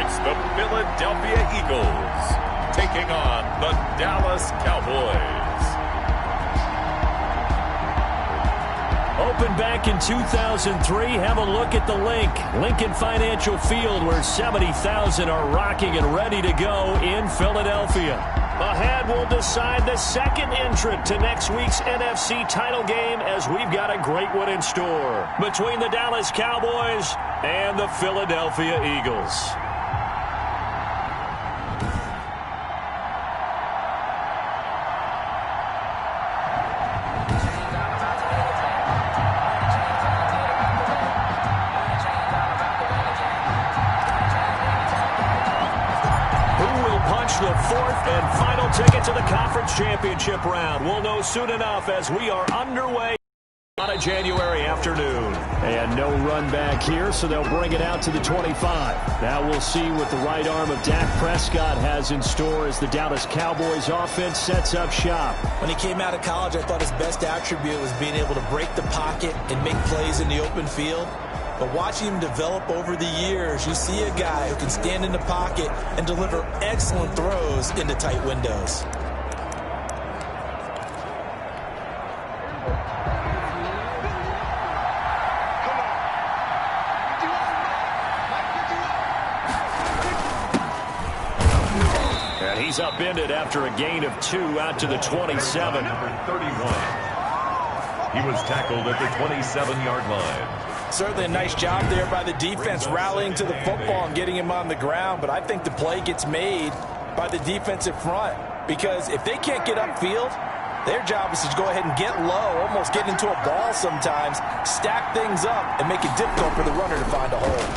It's the Philadelphia Eagles taking on the Dallas Cowboys. Opened back in 2003. Have a look at the Lincoln Financial Field, where 70,000 are rocking and ready to go in Philadelphia. Ahead, we'll decide the second entrant to next week's NFC title game, as we've got a great one in store between the Dallas Cowboys and the Philadelphia Eagles. The fourth and final ticket to the conference championship round. We'll know soon enough as we are underway on a January afternoon. And no run back here, so they'll bring it out to the 25. Now we'll see what the right arm of Dak Prescott has in store as the Dallas Cowboys offense sets up shop. When he came out of college, I thought his best attribute was being able to break the pocket and make plays in the open field. But watching him develop over the years, you see a guy who can stand in the pocket and deliver excellent throws into tight windows. And he's upended after a gain of 2 out to the 27. Number 31. He was tackled at the 27-yard line. Certainly a nice job there by the defense rallying to the football and getting him on the ground, but I think the play gets made by the defensive front, because if they can't get upfield, their job is to go ahead and get low, almost get into a ball sometimes, stack things up, and make it difficult for the runner to find a hole.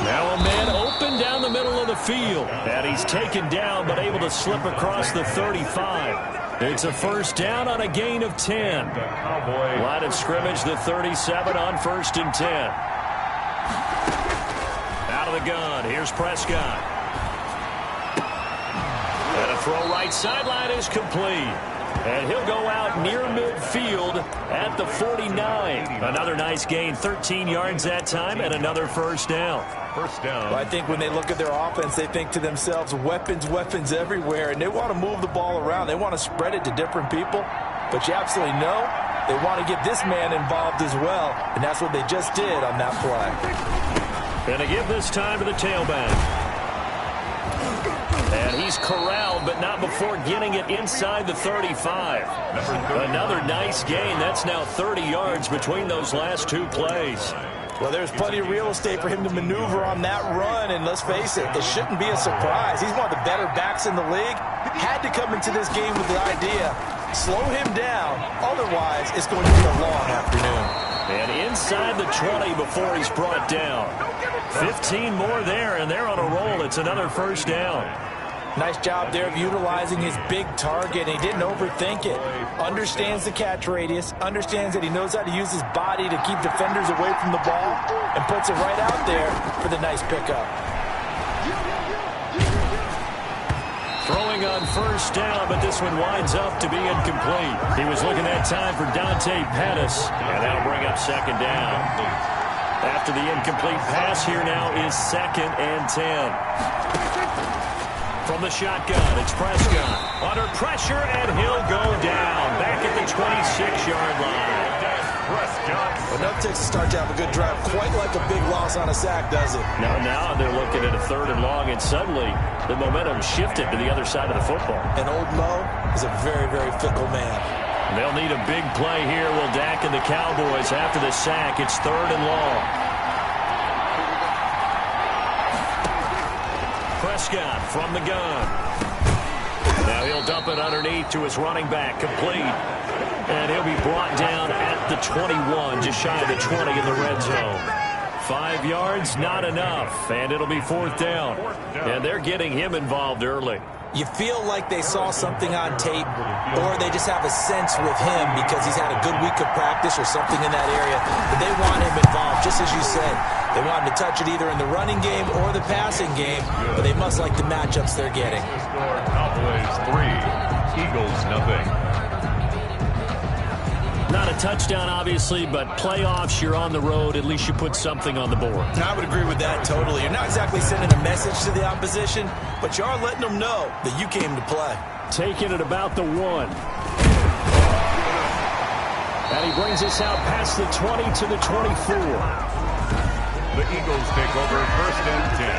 Now a man open down the middle of the field, and he's taken down but able to slip across the 35. It's a first down on a gain of 10. Line of scrimmage, the 37 on 1st and 10. Out of the gun, here's Prescott. And a throw right sideline is complete. And he'll go out near midfield at the 49. Another nice gain, 13 yards that time, and another first down. First down. Well, I think when they look at their offense, they think to themselves, weapons, weapons everywhere, and they want to move the ball around. They want to spread it to different people, but you absolutely know they want to get this man involved as well, and that's what they just did on that play. Going to give this time to the tailback. And he's corralled, but not before getting it inside the 35. Another nice gain. That's now 30 yards between those last two plays. Well, there's plenty of real estate for him to maneuver on that run, and let's face it, it shouldn't be a surprise. He's one of the better backs in the league. Had to come into this game with the idea, slow him down, otherwise it's going to be a long afternoon. And inside the 20 before he's brought down. 15 more there, and they're on a roll. It's another first down. Nice job there of utilizing his big target. He didn't overthink it. Understands the catch radius. Understands that he knows how to use his body to keep defenders away from the ball. And puts it right out there for the nice pickup. Throwing on first down, but this one winds up to be incomplete. He was looking that time for Dante Pettis. And that'll bring up second down. After the incomplete pass, here now is 2nd and 10. From the shotgun, it's Prescott. Under pressure, and he'll go down. Back at the 26-yard line. Prescott. Well, no takes to start to have a good drive. Quite like a big loss on a sack, does it? Now they're looking at a 3rd and long, and suddenly the momentum shifted to the other side of the football. And old Mo is a very, very fickle man. They'll need a big play here, will Dak and the Cowboys after the sack. It's 3rd and long. Prescott from the gun. Now he'll dump it underneath to his running back, complete. And he'll be brought down at the 21, just shy of the 20 in the red zone. 5 yards, not enough, and it'll be 4th down. And they're getting him involved early. You feel like they saw something on tape, or they just have a sense with him because he's had a good week of practice or something in that area. But they want him involved, just as you said. They want him to touch it either in the running game or the passing game, but they must like the matchups they're getting. Cowboys 3, Eagles 0. Not a touchdown, obviously, but playoffs, you're on the road. At least you put something on the board. I would agree with that totally. You're not exactly sending a message to the opposition, but you are letting them know that you came to play. Taking it about the 1. And he brings us out past the 20 to the 24. The Eagles take over 1st and 10.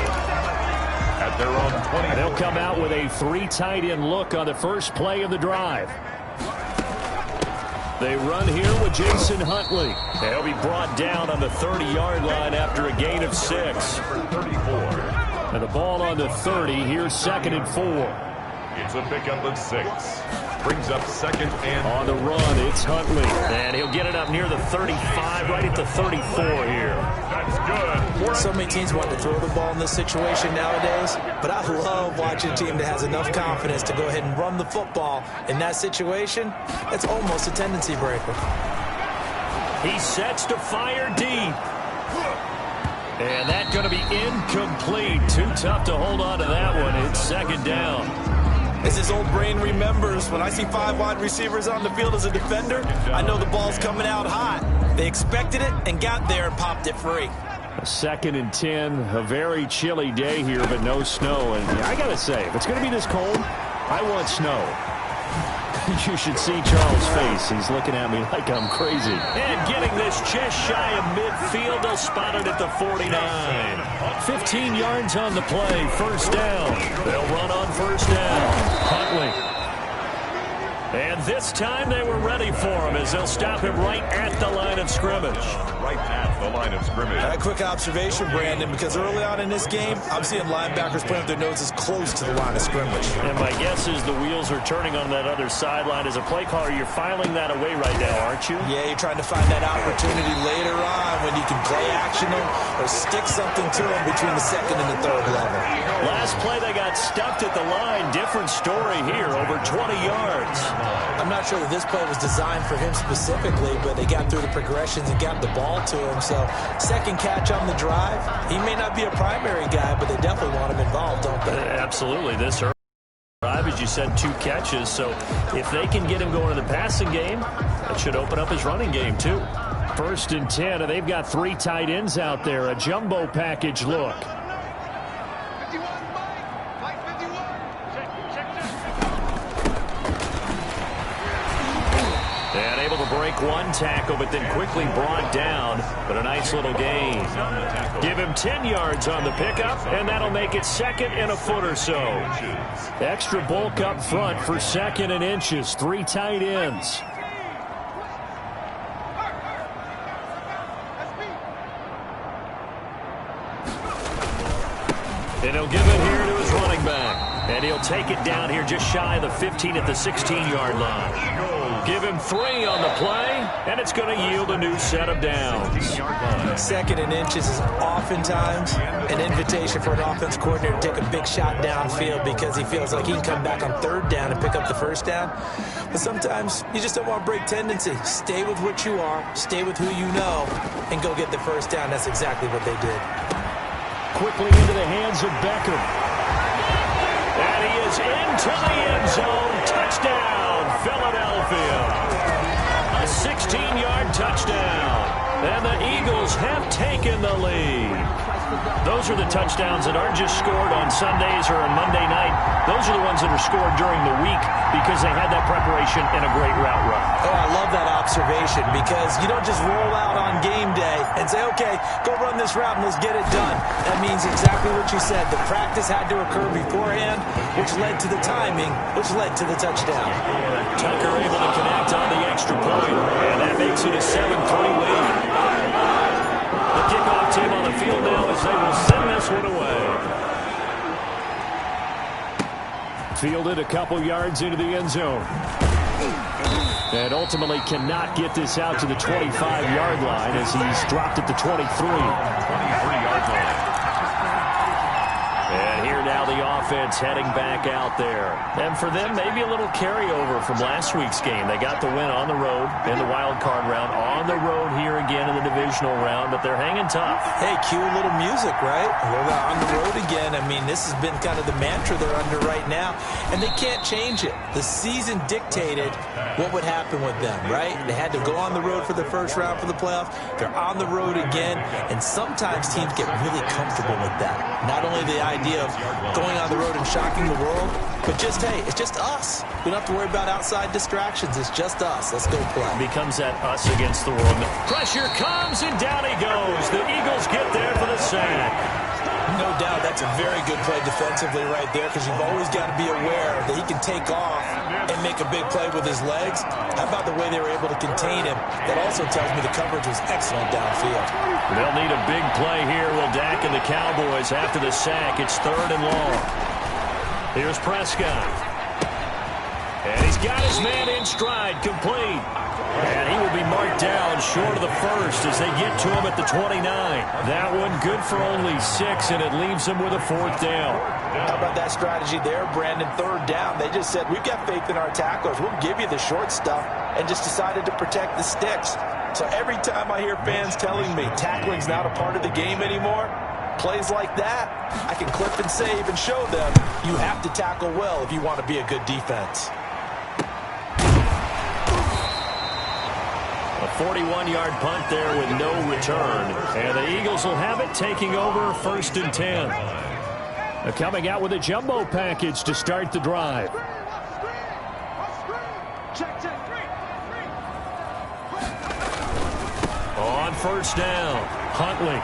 At their own 20. They'll come out with a 3 tight end look on the first play of the drive. They run here with Jason Huntley. They'll be brought down on the 30-yard line after a gain of 6. And the ball on the 30. Here's 2nd and 4. It's a pickup of 6. Brings up 2nd and on the run. It's Huntley, and he'll get it up near the 35, right at the 34 here. That's good. So many teams want to throw the ball in this situation nowadays, but I love watching a team that has enough confidence to go ahead and run the football. In that situation, that's almost a tendency breaker. He sets to fire deep. And that's going to be incomplete. Too tough to hold on to that one. It's 2nd down. As his old brain remembers, when I see 5 wide receivers on the field as a defender, I know the ball's coming out hot. They expected it and got there and popped it free. A 2nd and 10, a very chilly day here, but no snow. And I got to say, if it's going to be this cold, I want snow. You should see Charles' face. He's looking at me like I'm crazy. And getting this just shy of midfield. They'll spot it at the 49. 15 yards on the play. 1st down. They'll run on 1st down. Huntley. And this time they were ready for him as they'll stop him right at the line of scrimmage. Right at the line of scrimmage. A quick observation, Brandon, because early on in this game, I'm seeing linebackers playing with their noses close to the line of scrimmage. And my guess is the wheels are turning on that other sideline. As a play caller, you're filing that away right now, aren't you? Yeah, you're trying to find that opportunity later on when you can play action them or stick something to them between the 2nd and the 3rd level. Last play, they got stuffed at the line. Different story here, over 20 yards. I'm not sure that this play was designed for him specifically, but they got through the progressions and got the ball to him. So 2nd catch on the drive. He may not be a primary guy, but they definitely want him involved, don't they? Absolutely. This early drive, as you said, 2 catches. So if they can get him going in the passing game, that should open up his running game too. 1st and 10, and they've got 3 tight ends out there. A jumbo package look. And able to break 1 tackle, but then quickly brought down. But a nice little gain. Give him 10 yards on the pickup, and that'll make it 2nd and a foot or so. Extra bulk up front for 2nd and inches. 3 tight ends. And he'll give it here to his running back. And he'll take it down here just shy of the 15 at the 16-yard line. Give him 3 on the play, and it's going to yield a new set of downs. 2nd and inches is oftentimes an invitation for an offense coordinator to take a big shot downfield because he feels like he can come back on 3rd down and pick up the 1st down. But sometimes you just don't want to break tendency. Stay with what you are, stay with who you know, and go get the 1st down. That's exactly what they did. Quickly into the hands of Beckham. And he is into the end zone. Touchdown, Philadelphia. A 16-yard touchdown. And the Eagles have taken the lead. Those are the touchdowns that aren't just scored on Sundays or on Monday night. Those are the ones that are scored during the week because they had that preparation and a great route run. Oh, I love that observation because you don't just roll out on game day and say, okay, go run this route and let's get it done. That means exactly what you said. The practice had to occur beforehand, which led to the timing, which led to the touchdown. Tucker able to connect on the extra point, and that makes it a 7-3 lead. The kickoff team on the field now as they will send this one away. Fielded a couple yards into the end zone. And ultimately cannot get this out to the 25-yard line as he's dropped at the 23. 23-yard line. And here now now the offense heading back out there. And for them, maybe a little carryover from last week's game. They got the win on the road in the wild card round, on the road here again in the divisional round, but they're hanging tough. Hey, cue a little music, right? We're on the road again. I mean, this has been kind of the mantra they're under right now, and they can't change it. The season dictated what would happen with them, right? They had to go on the road for the first round for the playoffs. They're on the road again, and sometimes teams get really comfortable with that. Not only the idea of going on the road and shocking the world, but just, hey, it's just us. We don't have to worry about outside distractions. It's just us. Let's go play. Becomes that us against the world. Pressure comes, and down he goes. The Eagles get there for the sack. No doubt that's a very good play defensively right there, because you've always got to be aware that he can take off and make a big play with his legs. How about the way they were able to contain him? That also tells me the coverage was excellent downfield. They'll need a big play here, will Dak and the Cowboys after the sack. It's 3rd and long. Here's Prescott. And he's got his man in stride, complete. And he will be marked down short of the first as they get to him at the 29. That one good for only 6, and it leaves him with a 4th down. How about that strategy there, Brandon? 3rd down. They just said, we've got faith in our tacklers. We'll give you the short stuff, and just decided to protect the sticks. So every time I hear fans telling me tackling's not a part of the game anymore, plays like that, I can clip and save and show them you have to tackle well if you want to be a good defense. A 41-yard punt there with no return. And the Eagles will have it, taking over 1st and 10. They're coming out with a jumbo package to start the drive. On 1st down, Huntley.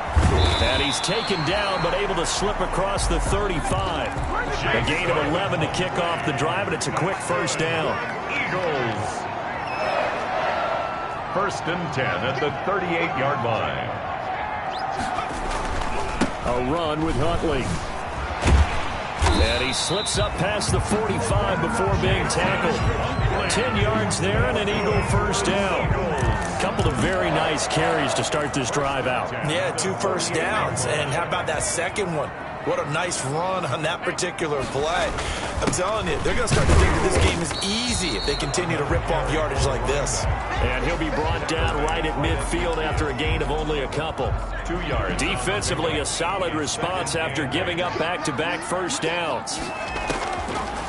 And he's taken down, but able to slip across the 35. A gain of 11 to kick off the drive, and it's a quick 1st down. Eagles. 1st and 10 at the 38-yard line. A run with Huntley. And he slips up past the 45 before being tackled. 10 yards there and an Eagle 1st down. A couple of very nice carries to start this drive out. Yeah, 2 first downs. And how about that second one? What a nice run on that particular play. I'm telling you, they're going to start to think that this game is easy if they continue to rip off yardage like this. And he'll be brought down right at midfield after a gain of only a couple. 2 yards. Defensively, a solid response after giving up back-to-back 1st downs.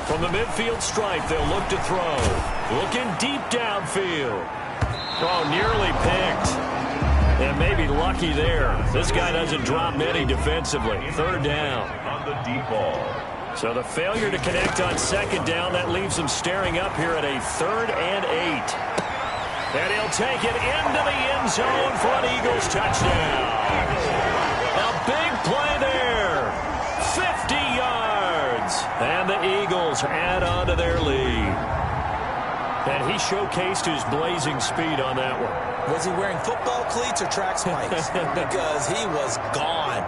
From the midfield stripe, they'll look to throw. Looking deep downfield. Oh, nearly picked. And maybe lucky there. This guy doesn't drop many defensively. 3rd down. On the deep ball. So the failure to connect on 2nd down, that leaves him staring up here at a 3rd and 8. And he'll take it into the end zone for an Eagles touchdown. A big play there. 50 yards. And the Eagles add on to their lead. And he showcased his blazing speed on that one. Was he wearing football cleats or track spikes? Because he was gone.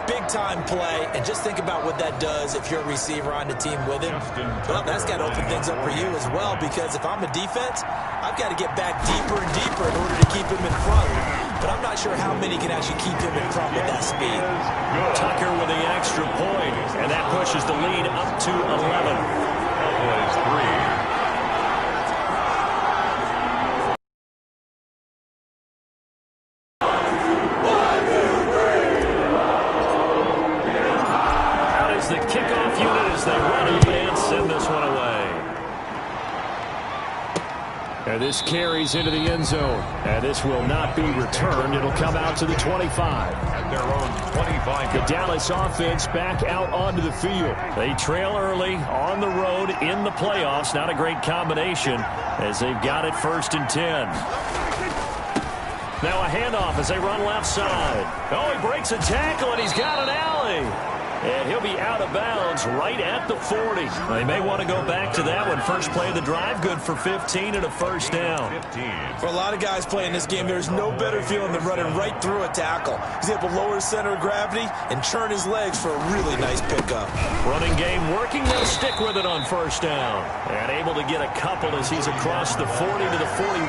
Big-time play, and just think about what that does if you're a receiver on the team with him. Well, that's got to open things up for you as well, because if I'm a defense, I've got to get back deeper and deeper in order to keep him in front. But I'm not sure how many can actually keep him in front with that speed. Tucker with the extra point, and that pushes the lead up to 11. Cowboys 3. The kickoff unit as they run up and send this one away. And this carries into the end zone. And this will not be returned. It'll come out to the 25. At their own 25. The Dallas offense back out onto the field. They trail early on the road in the playoffs. Not a great combination as they've got it 1st and 10. Now a handoff as they run left side. Oh, he breaks a tackle and he's got an alley. And he'll be out of bounds right at the 40. They may want to go back to that one. First play of the drive, good for 15 and a 1st down. 15. For a lot of guys playing this game, there's no better feeling than running right through a tackle. He's able to lower his center of gravity and churn his legs for a really nice pickup. Running game working. They'll stick with it on 1st down. And able to get a couple as he's across the 40 to the 41.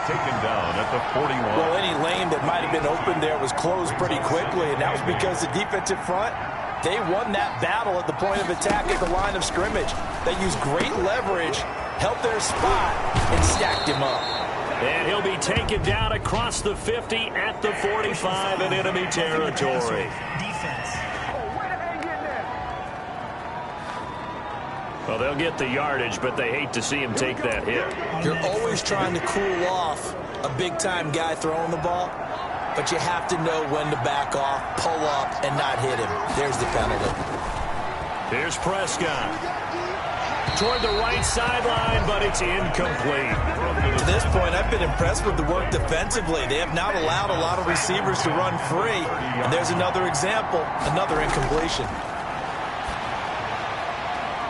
Taken down at the 41. Well, any lane that might have been open there was closed pretty quickly, and that was because the defensive front They won that battle at the point of attack at the line of scrimmage. They used great leverage, held their spot, and stacked him up. And he'll be taken down across the 50 at the 45 in enemy territory. Well, they'll get the yardage, but they hate to see him take that hit. You're always trying to cool off a big-time guy throwing the ball, but you have to know when to back off, pull up, and not hit him. There's the penalty. Here's Prescott. Toward the right sideline, but it's incomplete. To this point, I've been impressed with the work defensively. They have not allowed a lot of receivers to run free. And there's another example, another incompletion.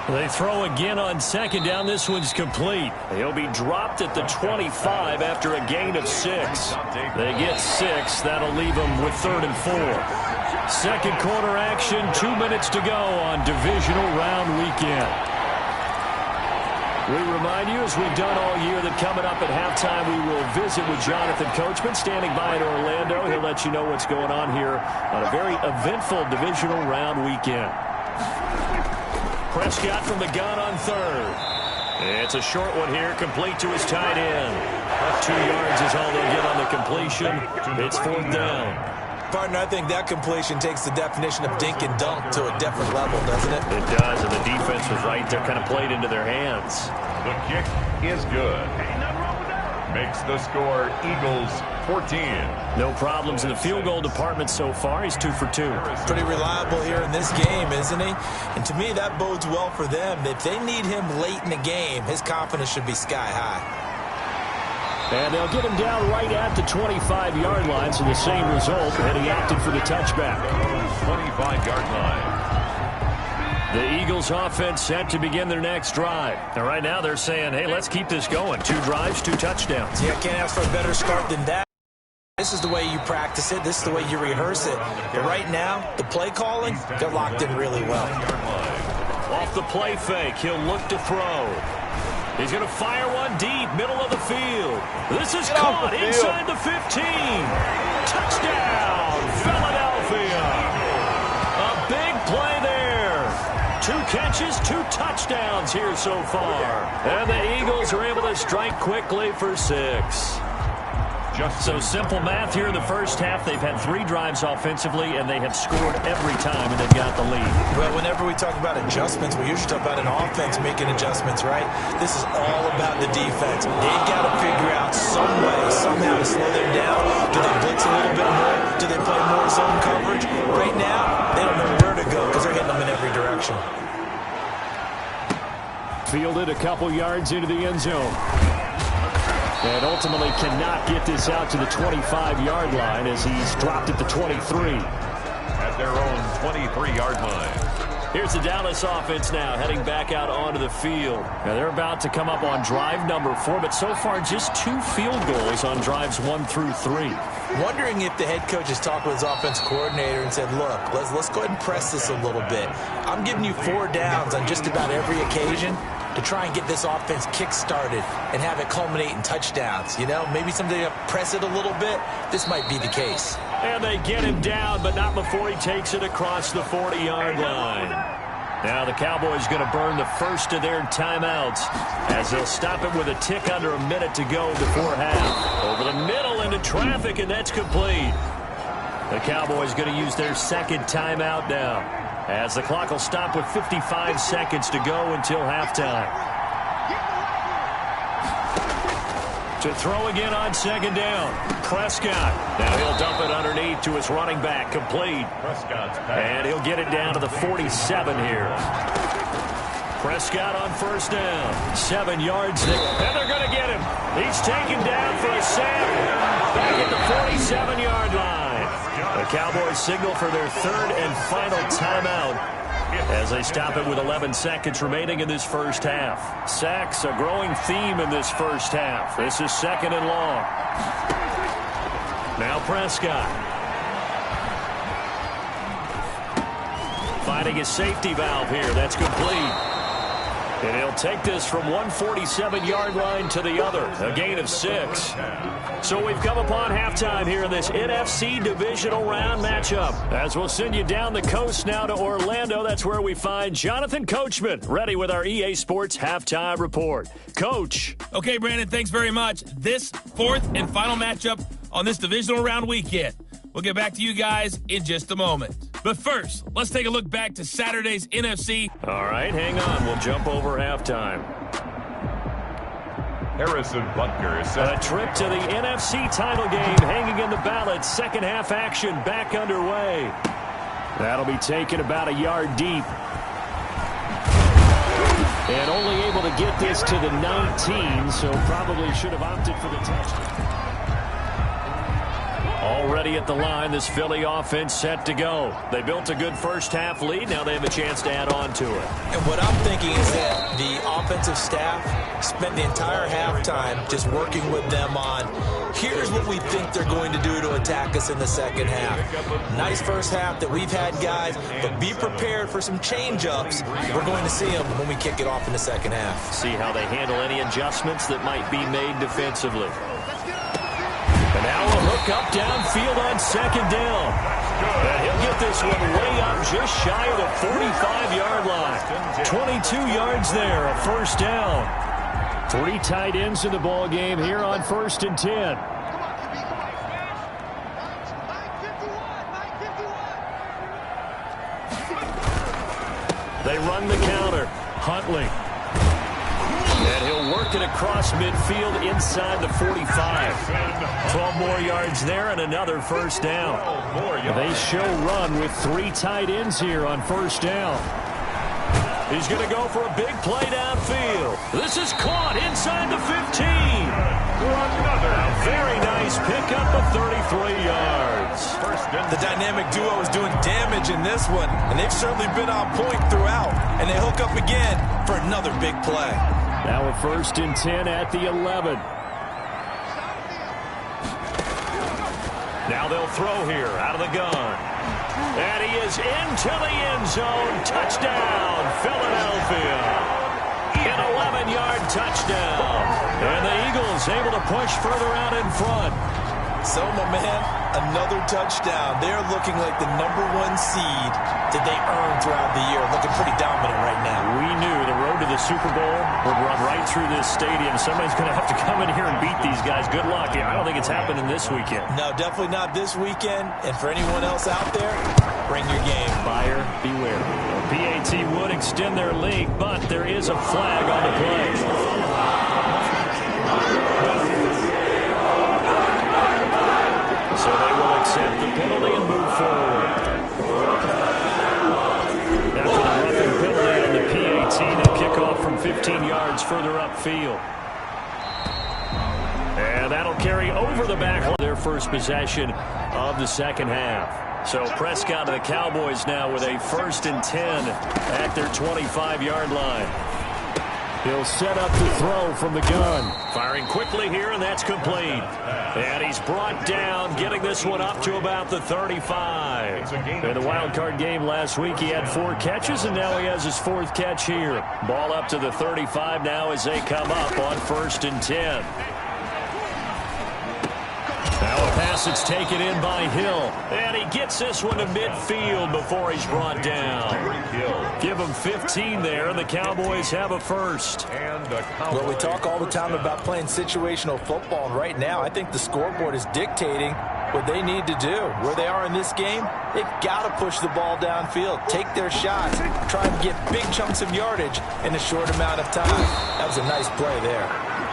They throw again on second down. This one's complete. He'll be dropped at the 25 after a gain of 6. They get 6. That'll leave them with 3rd and 4. Second quarter action, 2 minutes to go on divisional round weekend. We remind you, as we've done all year, that coming up at halftime, we will visit with Jonathan Coachman, standing by in Orlando. He'll let you know what's going on here on a very eventful divisional round weekend. Prescott from the gun on 3rd. It's a short one here, complete to his tight end. 2 yards is all they'll get on the completion. It's 4th down. Partner, I think that completion takes the definition of dink and dunk to a different level, doesn't it? It does, and the defense was right there, kind of played into their hands. The kick is good. Makes the score Eagles 14. No problems in the field goal department so far. He's 2 for 2. Pretty reliable here in this game, isn't he? And to me, that bodes well for them. If they need him late in the game, his confidence should be sky high. And they'll get him down right at the 25-yard line, so the same result, and he opted for the touchback. 25-yard line. The Eagles offense set to begin their next drive. And right now they're saying, hey, let's keep this going. 2 drives, 2 touchdowns. Yeah, can't ask for a better start than that. This is the way you practice it. This is the way you rehearse it. But right now, the play calling, they're locked in really well. Off the play fake, he'll look to throw. He's going to fire one deep, middle of the field. This is caught inside the 15. Touchdown, Philadelphia. A big play there. 2 catches, 2 touchdowns here so far. And the Eagles are able to strike quickly for 6. So simple math here in the first half. They've had 3 drives offensively, and they have scored every time, and they've got the lead. Well, whenever we talk about adjustments, we usually talk about an offense making adjustments, right? This is all about the defense. They've got to figure out some way, somehow to slow them down. Do they blitz a little bit more? Do they play more zone coverage? Right now, they don't know where to go because they're hitting them in every direction. Fielded a couple yards into the end zone. And ultimately cannot get this out to the 25-yard line as he's dropped at the 23. At their own 23-yard line. Here's the Dallas offense now heading back out onto the field. Now they're about to come up on drive number 4, but so far just 2 field goals on drives 1 through 3. Wondering if the head coach has talked with his offensive coordinator and said, look, let's go ahead and press this a little bit. I'm giving you 4 downs on just about every occasion to try and get this offense kick-started and have it culminate in touchdowns. You know, maybe someday to press it a little bit. This might be the case. And they get him down, but not before he takes it across the 40-yard line. Now the Cowboys going to burn the first of their timeouts as they'll stop it with a tick under a minute to go before half. Over the middle into traffic, and that's complete. The Cowboys going to use their second timeout now, as the clock will stop with 55 seconds to go until halftime. To throw again on second down, Prescott. Now he'll dump it underneath to his running back, complete. And he'll get it down to the 47 here. Prescott on first down, 7 yards, and they're going to get him. He's taken down for a sack back at the 47-yard line. The Cowboys signal for their 3rd and final timeout as they stop it with 11 seconds remaining in this first half. Sacks, a growing theme in this first half. This is 2nd and long. Now Prescott. Finding his safety valve here. That's complete. And he'll take this from 147-yard line to the other, a gain of 6. So we've come upon halftime here in this NFC divisional round matchup. As we'll send you down the coast now to Orlando, that's where we find Jonathan Coachman, ready with our EA Sports halftime report. Coach. Okay, Brandon, thanks very much. This fourth and final matchup on this divisional round weekend. We'll get back to you guys in just a moment. But first, let's take a look back to Saturday's NFC. All right, hang on. We'll jump over halftime. Harrison Butker A trip to the NFC title game hanging in the balance. Second half action back underway. That'll be taken about a yard deep. And only able to get this to the 19, so probably should have opted for the touchdown. Already at the line, this Philly offense set to go. They built a good first half lead. Now they have a chance to add on to it. And what I'm thinking is that the offensive staff spent the entire halftime just working with them on, here's what we think they're going to do to attack us in the second half. Nice first half that we've had, guys, but be prepared for some change-ups. We're going to see them when we kick it off in the second half. See how they handle any adjustments that might be made defensively. And now a hook up downfield on second down. And he'll get this one way up just shy of the 45-yard line. 22 yards there, a first down. 3 tight ends in the ball game here on 1st and 10. They run the counter. Huntley. And he'll work it across midfield inside the 45. 12 more yards there and another first down. They show run with 3 tight ends here on first down. He's going to go for a big play downfield. This is caught inside the 15. A very nice pickup of 33 yards. The dynamic duo is doing damage in this one, and they've certainly been on point throughout. And they hook up again for another big play. Now a 1st and 10 at the 11. Now they'll throw here out of the gun. And he is into the end zone. Touchdown, Philadelphia. An 11-yard touchdown. And the Eagles able to push further out in front. So, my man, another touchdown. They're looking like the #1 seed that they earned throughout the year. Looking pretty dominant right now. We knew the road to the Super Bowl would run right through this stadium. Somebody's going to have to come in here and beat these guys. Good luck. I don't think it's happening this weekend. No, definitely not this weekend. And for anyone else out there, bring your game. Buyer beware. PAT would extend their lead, but there is a flag on the play. So they will accept the penalty and move forward. After the roughing penalty on the PAT, they'll kick off from 15 yards further upfield. And that'll carry over the back line. Their first possession of the second half. So Prescott of the Cowboys now with a 1st and 10 at their 25-yard line. He'll set up the throw from the gun. Firing quickly here, and that's complete. And he's brought down, getting this one up to about the 35. In the wild card game last week, he had 4 catches, and now he has his 4th catch here. Ball up to the 35 now as they come up on 1st and 10. Now a pass that's taken in by Hill. And he gets this one to midfield before he's brought down. Give him 15 there, and the Cowboys have a first. Well, we talk all the time about playing situational football, and right now I think the scoreboard is dictating what they need to do. Where they are in this game, they've got to push the ball downfield, take their shots, try and get big chunks of yardage in a short amount of time. That was a nice play there.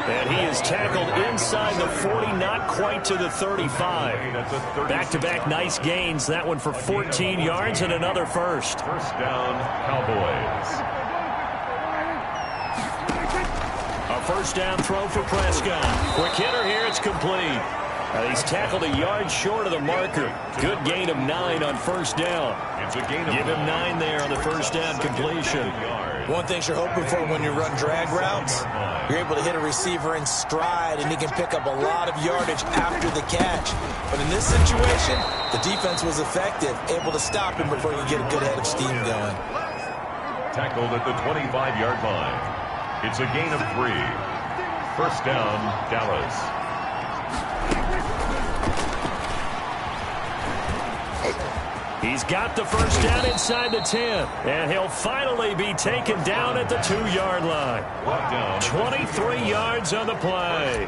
And he is tackled inside the 40, not quite to the 35. Back-to-back nice gains. That one for 14 yards and another first. First down, Cowboys. A first down throw for Prescott. Quick hitter here. It's complete. He's tackled a yard short of the marker. Good gain of 9 on first down. Give him 9 there on the first down completion. One thing you're hoping for when you run drag routes, you're able to hit a receiver in stride, and he can pick up a lot of yardage after the catch. But in this situation, the defense was effective, able to stop him before you get a good head of steam going. Tackled at the 25-yard line. It's a gain of 3. First down, Dallas. He's got the first down inside the 10, and he'll finally be taken down at the 2-yard line. 23 yards on the play.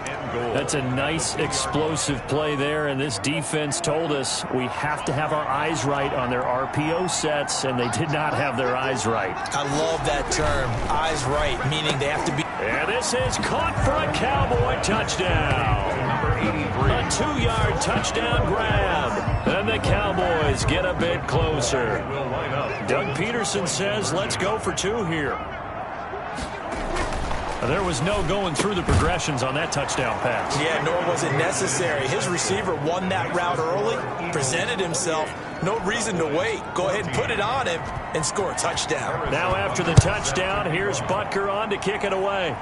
That's a nice explosive play there, and this defense told us we have to have our eyes right on their RPO sets, and they did not have their eyes right. I love that term, eyes right, meaning they have to be. And this is caught for a Cowboy touchdown. A 2-yard touchdown grab. And the Cowboys get a bit closer. Doug Peterson says, let's go for 2 here. There was no going through the progressions on that touchdown pass. Yeah, nor was it necessary. His receiver won that route early, presented himself. No reason to wait. Go ahead and put it on him and score a touchdown. Now after the touchdown, here's Butker on to kick it away.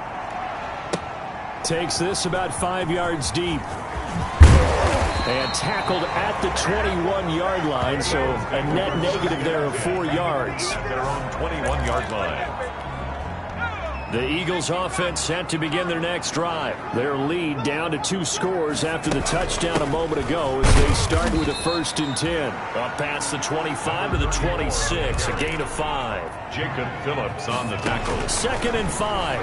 Takes this about 5 yards deep. And tackled at the 21-yard line, so a net negative there of 4 yards. Their own 21-yard line. The Eagles offense set to begin their next drive. Their lead down to 2 scores after the touchdown a moment ago as they start with a 1st and 10. Up past the 25 to the 26, a gain of 5. Jacob Phillips on the tackle. 2nd and 5.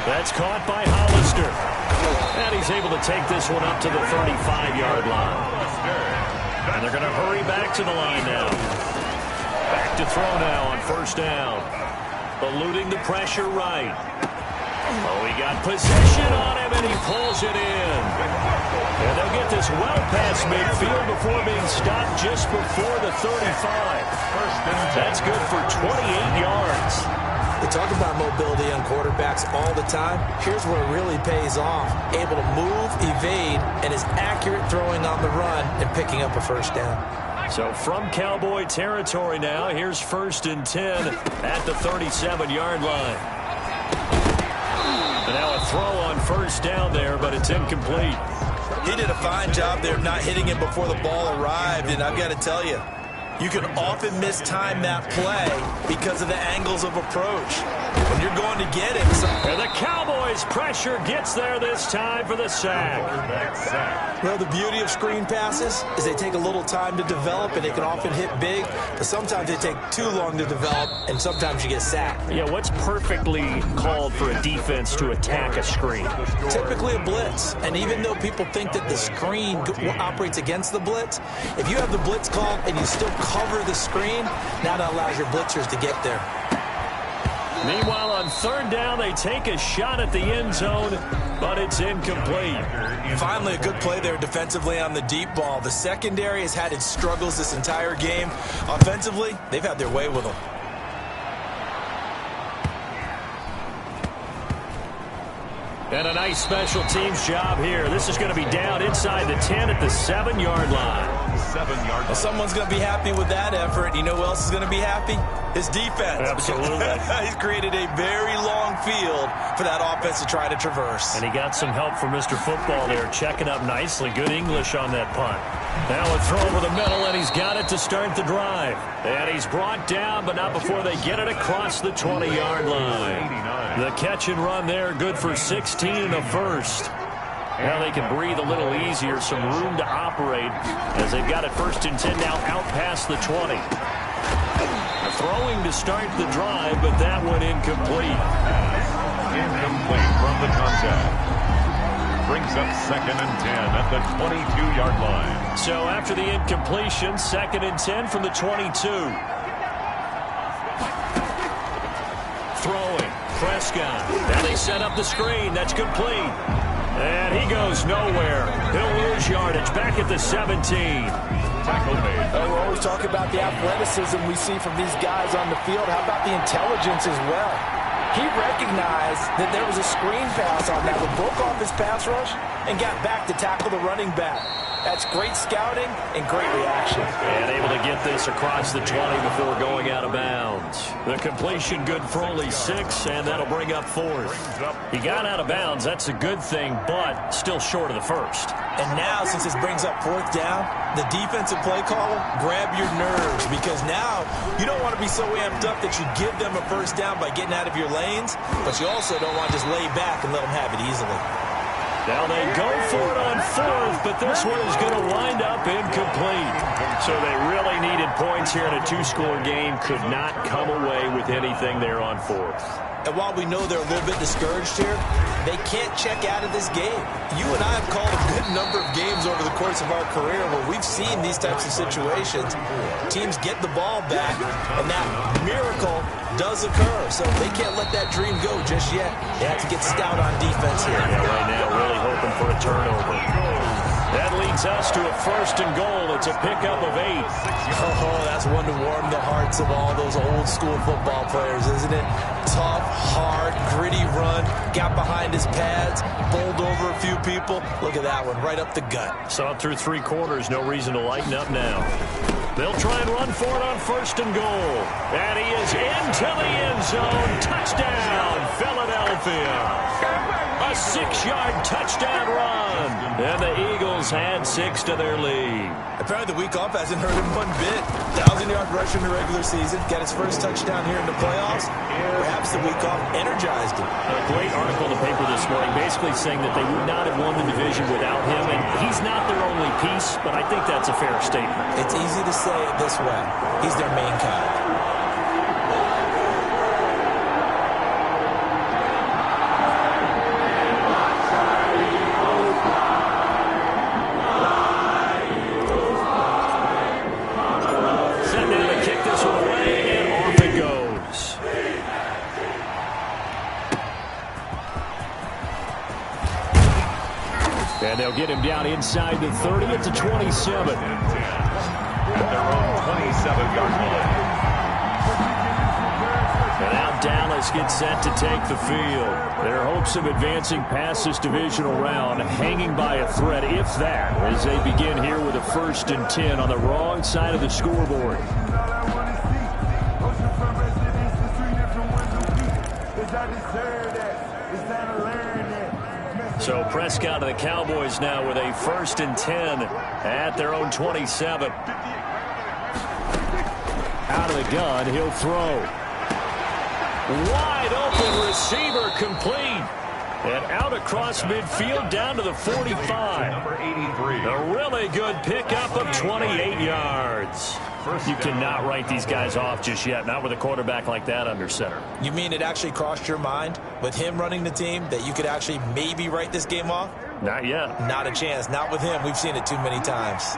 That's caught by Hollister. And he's able to take this one up to the 35-yard line. And they're going to hurry back to the line now. Back to throw now on 1st down. Eluding the pressure right. Oh, he got possession on him, and he pulls it in. And they'll get this well past midfield before being stopped just before the 35. That's good for 28 yards. We talk about mobility on quarterbacks all the time. Here's where it really pays off. Able to move, evade, and is accurate throwing on the run and picking up a 1st down. So from Cowboy territory now, here's 1st and 10 at the 37-yard line. And now a throw on 1st down there, but it's incomplete. He did a fine job there of not hitting him before the ball arrived, and I've got to tell you, you can often mistime that play because of the angles of approach. When you're going to get it. And the Cowboys' pressure gets there this time for the sack. Well, the beauty of screen passes is they take a little time to develop, and they can often hit big, but sometimes they take too long to develop, and sometimes you get sacked. Yeah, what's perfectly called for a defense to attack a screen? Typically a blitz, and even though people think that the screen operates against the blitz, if you have the blitz called and you still cover the screen, now that allows your blitzers to get there. Meanwhile, on 3rd down, they take a shot at the end zone, but it's incomplete. Finally, a good play there defensively on the deep ball. The secondary has had its struggles this entire game. Offensively, they've had their way with them. And a nice special teams job here. This is going to be down inside the 10 at the 7-yard line. 7-yard line. Well, someone's going to be happy with that effort. You know who else is going to be happy? His defense. Absolutely. He's created a very long field for that offense to try to traverse. And he got some help from Mr. Football there, checking up nicely. Good English on that punt. Now a throw over the middle, and he's got it to start the drive. And he's brought down, but not before they get it across the 20-yard line. The catch and run there, good for 16 and a 1st. Now they can breathe a little easier, some room to operate as they've got it 1st and 10 now out past the 20. Throwing to start the drive, but that one incomplete. Incomplete from the contact. Brings up 2nd and 10 at the 22-yard line. So after the incompletion, 2nd and 10 from the 22. Throwing. Prescott. Now they set up the screen. That's complete. And he goes nowhere. He'll lose yardage back at the 17. Tackle made. We're always talking about the athleticism we see from these guys on the field. How about the intelligence as well? He recognized that there was a screen pass on that, but broke off his pass rush and got back to tackle the running back. That's great scouting and great reaction. And able to get this across the 20 before going out of bounds. The completion good for only 6, and that'll bring up 4th. He got out of bounds. That's a good thing, but still short of the first. And now, since this brings up 4th down, the defensive play caller, grab your nerves, because now you don't want to be so amped up that you give them a first down by getting out of your lanes, but you also don't want to just lay back and let them have it easily. Now they go for it on 4th, but this one is going to wind up incomplete. So they really needed points here in a 2-score game. Could not come away with anything there on 4th. And while we know they're a little bit discouraged here, they can't check out of this game. You and I have called a good number of games over the course of our career where we've seen these types of situations. Teams get the ball back, and that miracle does occur. So they can't let that dream go just yet. They have to get stout on defense here. Yeah, right now really hoping for a turnover. That leads us to a 1st and goal. It's a pickup of 8. Oh, that's one to warm the hearts of all those old school football players, isn't it? Tough, hard, gritty run. Got behind his pads, bowled over a few people. Look at that one, right up the gut. Saw it through 3 quarters. No reason to lighten up now. They'll try and run for it on 1st and goal. And he is into the end zone. Touchdown, Philadelphia. A 6-yard touchdown run. And the Eagles add 6 to their lead. Apparently the week off hasn't hurt him one bit. 1,000-yard rush in the regular season. Got his first touchdown here in the playoffs. Perhaps the week off energized him. A great article in the paper this morning basically saying that they would not have won the division without him. And he's not their only piece, but I think that's a fair statement. It's easy to say it this way. He's their main guy. And they'll get him down inside the 30 at the 27. Their own 27-yard line. And now Dallas gets set to take the field. Their hopes of advancing past this divisional round hanging by a thread, if that, as they begin here with a 1st and 10 on the wrong side of the scoreboard. So Prescott and the Cowboys now with a 1st and 10 at their own 27. Out of the gun, he'll throw. Wide open receiver complete. And out across midfield down to the 45. Number 83. A really good pickup of 28 yards. You cannot write these guys off just yet, not with a quarterback like that under center. You mean it actually crossed your mind with him running the team that you could actually maybe write this game off? Not yet. Not a chance. Not with him. We've seen it too many times.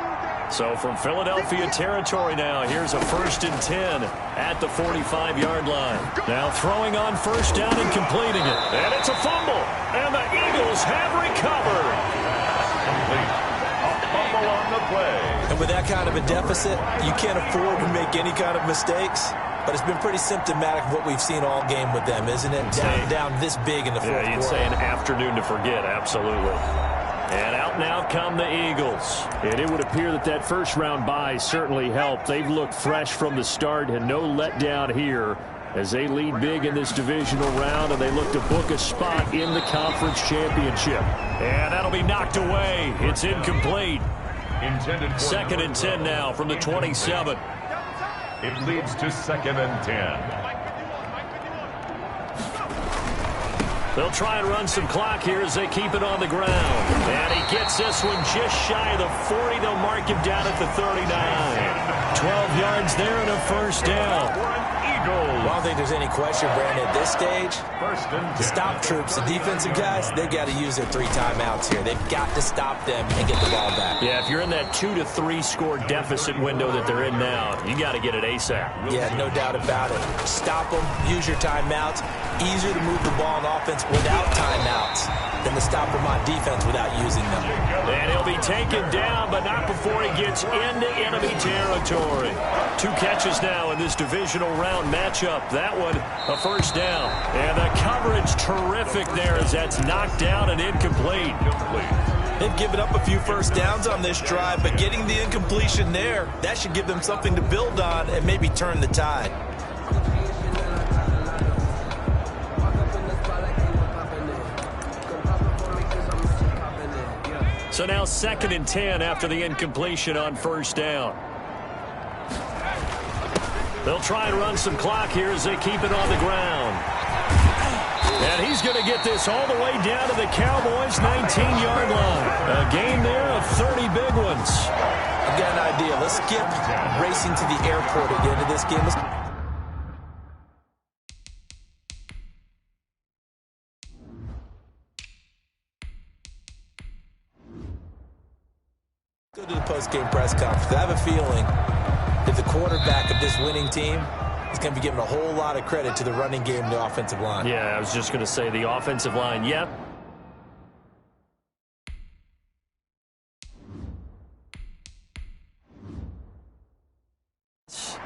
So from Philadelphia territory now, here's a 1st and 10 at the 45-yard line. Now throwing on 1st down and completing it. And it's a fumble. And the Eagles have recovered. On the play. And with that kind of a deficit, you can't afford to make any kind of mistakes. But it's been pretty symptomatic of what we've seen all game with them, isn't it? Down this big in the fourth quarter. You'd say an afternoon to forget, absolutely. And out now come the Eagles. And it would appear that that first-round bye certainly helped. They've looked fresh from the start and no letdown here as they lead big in this divisional round, and they look to book a spot in the conference championship. And that'll be knocked away. It's incomplete. 2nd and 10 now from the 27. It leads to 2nd and 10. They'll try and run some clock here as they keep it on the ground. And he gets this one just shy of the 40. They'll mark him down at the 39. 12 yards there and a 1st down. I don't think there's any question, Brandon, at this stage. The stop troops, the defensive guys, they've got to use their 3 timeouts here. They've got to stop them and get the ball back. Yeah, if you're in that 2 to 3 score deficit window that they're in now, you got to get it ASAP. Yeah, no doubt about it. Stop them, use your timeouts. Easier to move the ball on offense without timeouts than to stop them on defense without using them. And he'll be taken down, but not before he gets into enemy territory. 2 catches now in this divisional round matchup. That one, a 1st down. And the coverage terrific there as that's knocked down and incomplete. They've given up a few first downs on this drive, but getting the incompletion there, that should give them something to build on and maybe turn the tide. So now 2nd and 10 after the incompletion on first down. They'll try and run some clock here as they keep it on the ground. And he's going to get this all the way down to the Cowboys' 19-yard line. A gain there of 30 big ones. I've got an idea. Let's skip racing to the airport at the end of this game. Go to the post-game press conference. I have a feeling that the quarterback of this winning team is going to be giving a whole lot of credit to the running game and the offensive line. Yeah, I was just going to say the offensive line, yep.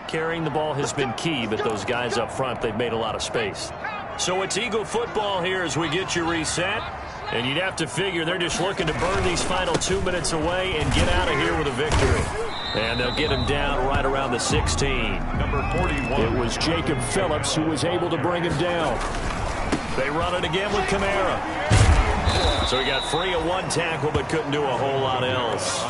Carrying the ball has been key, but those guys up front, they've made a lot of space. So it's Eagle football here as we get you reset. And you'd have to figure they're just looking to burn these final 2 minutes away and get out of here with a victory. And they'll get him down right around the 16. Number 41. It was Jacob Phillips who was able to bring him down. They run it again with Kamara. So he got free of one tackle but couldn't do a whole lot else.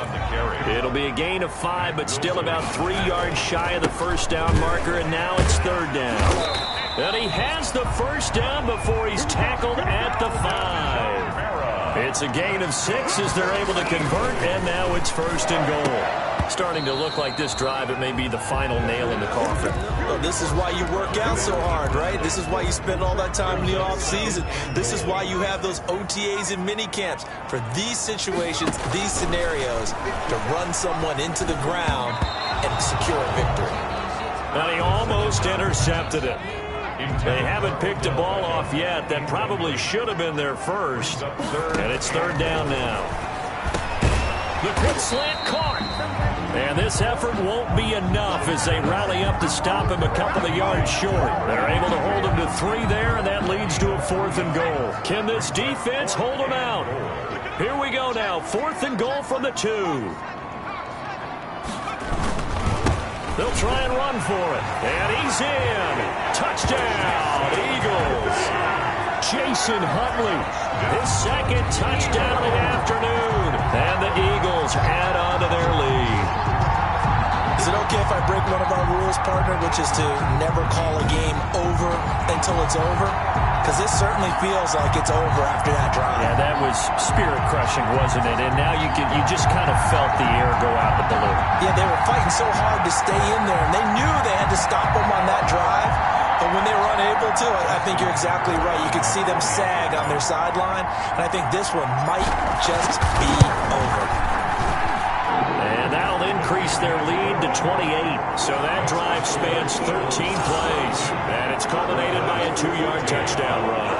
It'll be a gain of 5, but still about 3 yards shy of the first down marker, and now it's 3rd down. And he has the first down before he's tackled at the 5. It's a gain of 6 as they're able to convert, and now it's 1st and goal. Starting to look like this drive, it may be the final nail in the coffin. Well, this is why you work out so hard, right? This is why you spend all that time in the offseason. This is why you have those OTAs and mini camps for these situations, these scenarios, to run someone into the ground and secure a victory. And he almost intercepted it. They haven't picked a ball off yet. That probably should have been their first. And it's 3rd down now. The quick slant caught. And this effort won't be enough as they rally up to stop him a couple of yards short. They're able to hold him to 3 there, and that leads to a 4th and goal. Can this defense hold him out? Here we go now. 4th and goal from the 2. They'll try and run for it. And he's in. Touchdown, Eagles. Jason Huntley, his 2nd touchdown of the afternoon. And the Eagles add on to their lead. Is it okay if I break one of our rules, partner, which is to never call a game over until it's over? Because this certainly feels like it's over after that drive. Yeah, that was spirit-crushing, wasn't it? And now you just kind of felt the air go out the balloon. Yeah, they were fighting so hard to stay in there, and they knew they had to stop them on that drive. But when they were unable to, I think you're exactly right. You could see them sag on their sideline, and I think this one might just be over. And that'll increase their lead to 28. So that drive spans 13 plays. And it's culminated by a 2-yard touchdown run.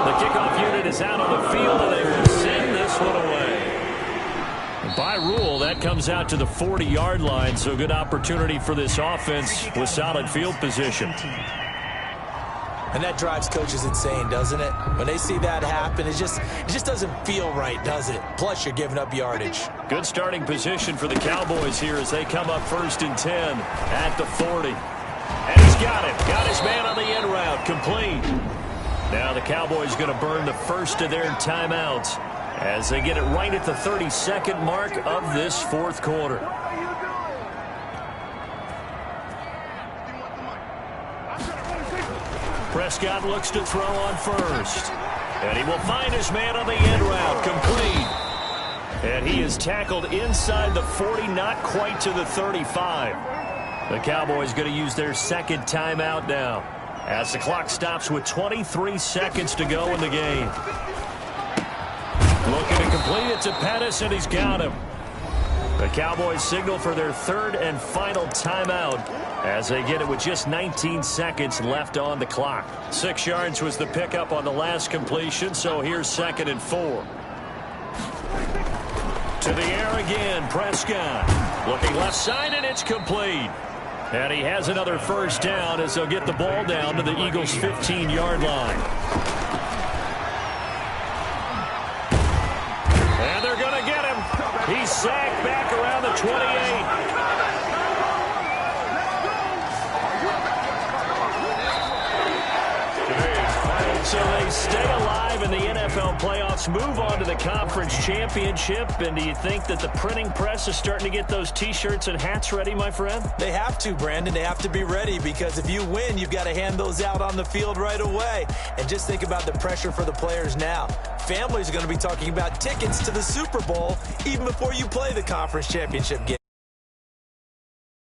The kickoff unit is out on the field, and they will send this one away. By rule, that comes out to the 40-yard line, so good opportunity for this offense with solid field position. And that drives coaches insane, doesn't it? When they see that happen, it just doesn't feel right, does it? Plus, you're giving up yardage. Good starting position for the Cowboys here as they come up 1st and 10 at the 40. And he's got it. Got his man on the end route. Complete. Now the Cowboys going to burn the first of their timeouts as they get it right at the 32nd mark of this 4th quarter. Prescott looks to throw on first. And he will find his man on the end route. Complete. And he is tackled inside the 40, not quite to the 35. The Cowboys going to use their 2nd timeout now as the clock stops with 23 seconds to go in the game. Looking to complete it to Pettis, and he's got him. The Cowboys signal for their third and final timeout as they get it with just 19 seconds left on the clock. 6 yards was the pickup on the last completion, so here's 2nd and 4. To the air again, Prescott. Looking left side, and it's complete. And he has another first down as they'll get the ball down to the Eagles' 15-yard line. And they're going to get him. He's sacked back around the 28. So they stay alive in the NFL playoffs, move on to the conference championship. And do you think that the printing press is starting to get those T-shirts and hats ready, my friend? They have to, Brandon. They have to be ready because if you win, you've got to hand those out on the field right away. And just think about the pressure for the players now. Families are going to be talking about tickets to the Super Bowl even before you play the conference championship game.